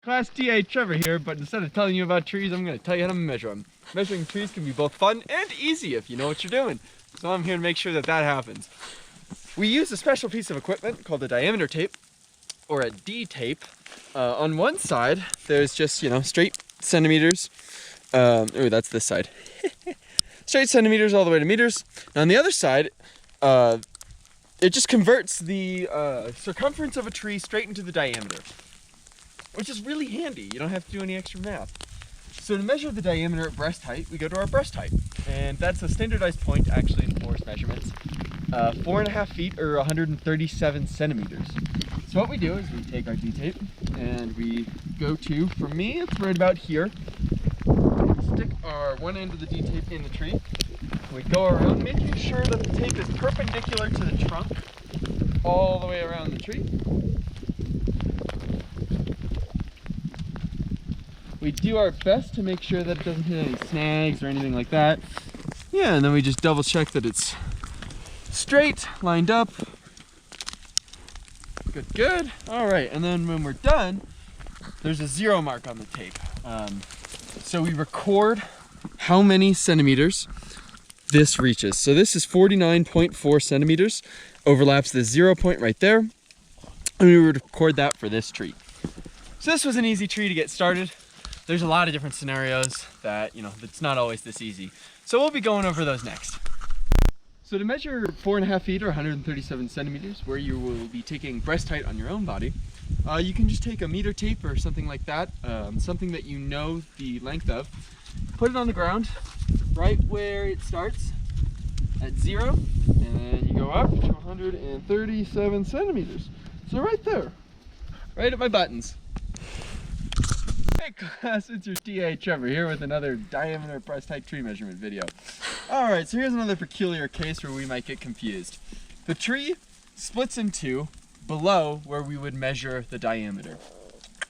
Class TA Trevor here, but instead of telling you about trees, I'm going to tell you how to measure them. Measuring trees can be both fun and easy if you know what you're doing. So I'm here to make sure that that happens. We use a special piece of equipment called a diameter tape, or a D tape. On one side, there's just, straight centimeters. Oh, that's this side. Straight centimeters all the way to meters. And on the other side, it just converts the circumference of a tree straight into the diameter, which is really handy. You don't have to do any extra math. So to measure the diameter at breast height, we go to our breast height. And that's a standardized point actually in forest measurements. 4.5 feet or 137 centimeters. So what we do is we take our D-tape and we go to, for me, it's right about here. Stick our one end of the D-tape in the tree. We go around making sure that the tape is perpendicular to the trunk all the way around the tree. We do our best to make sure that it doesn't hit any snags or anything like that. Yeah, and then we just double check that it's straight, lined up. Good, good. All right, and then when we're done, there's a 0 mark on the tape. So we record how many centimeters this reaches. So this is 49.4 centimeters, overlaps the 0 point right there, and we would record that for this tree. So this was an easy tree to get started. There's a lot of different scenarios that, it's not always this easy. So we'll be going over those next. So to measure 4.5 feet or 137 centimeters, where you will be taking breast height on your own body, you can just take a meter tape or something like that, something that you know the length of, put it on the ground, right where it starts at 0, and then you go up to 137 centimeters. So right there, right at my buttons. Hey class, it's your TA Trevor here with another diameter breast height tree measurement video. Alright, so here's another peculiar case where we might get confused. The tree splits in two below where we would measure the diameter.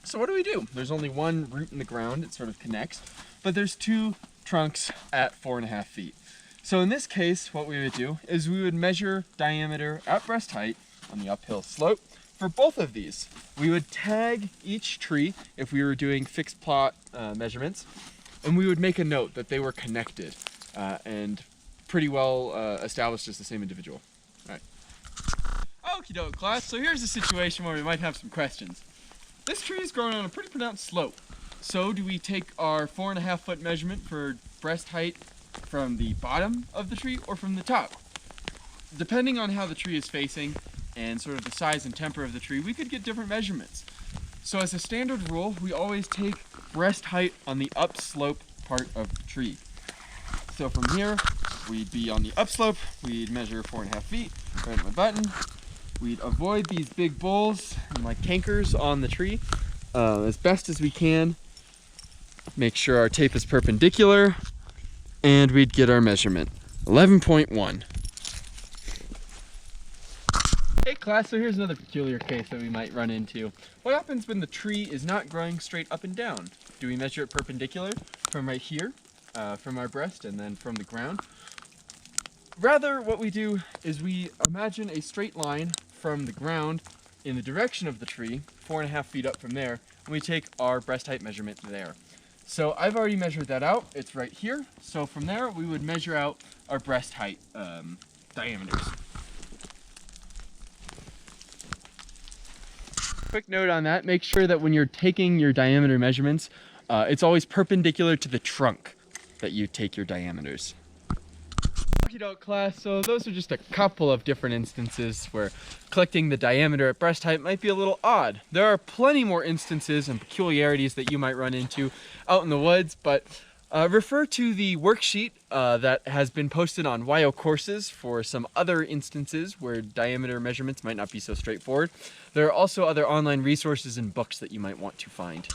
So what do? There's only one root in the ground, it sort of connects, but there's two trunks at 4.5 feet. So in this case, what we would do is we would measure diameter at breast height on the uphill slope. For both of these, we would tag each tree if we were doing fixed plot measurements, and we would make a note that they were connected and pretty well established as the same individual. All right. Okie doke, class. So here's a situation where we might have some questions. This tree is growing on a pretty pronounced slope. So do we take our 4.5 foot measurement for breast height from the bottom of the tree or from the top? Depending on how the tree is facing and sort of the size and temper of the tree, we could get different measurements. So as a standard rule, we always take breast height on the upslope part of the tree. So from here, we'd be on the upslope, we'd measure 4.5 feet, right at my button. We'd avoid these big bowls and like cankers on the tree as best as we can. Make sure our tape is perpendicular, and we'd get our measurement, 11.1. Hey class, so here's another peculiar case that we might run into. What happens when the tree is not growing straight up and down? Do we measure it perpendicular from right here, from our breast, and then from the ground? Rather, what we do is we imagine a straight line from the ground in the direction of the tree, 4.5 feet up from there, and we take our breast height measurement there. So I've already measured that out, it's right here. So from there, we would measure out our breast height diameters. Quick note on that, make sure that when you're taking your diameter measurements, it's always perpendicular to the trunk that you take your diameters. Okie doke class, so those are just a couple of different instances where collecting the diameter at breast height might be a little odd. There are plenty more instances and peculiarities that you might run into out in the woods, but refer to the worksheet that has been posted on WYO courses for some other instances where diameter measurements might not be so straightforward. There are also other online resources and books that you might want to find.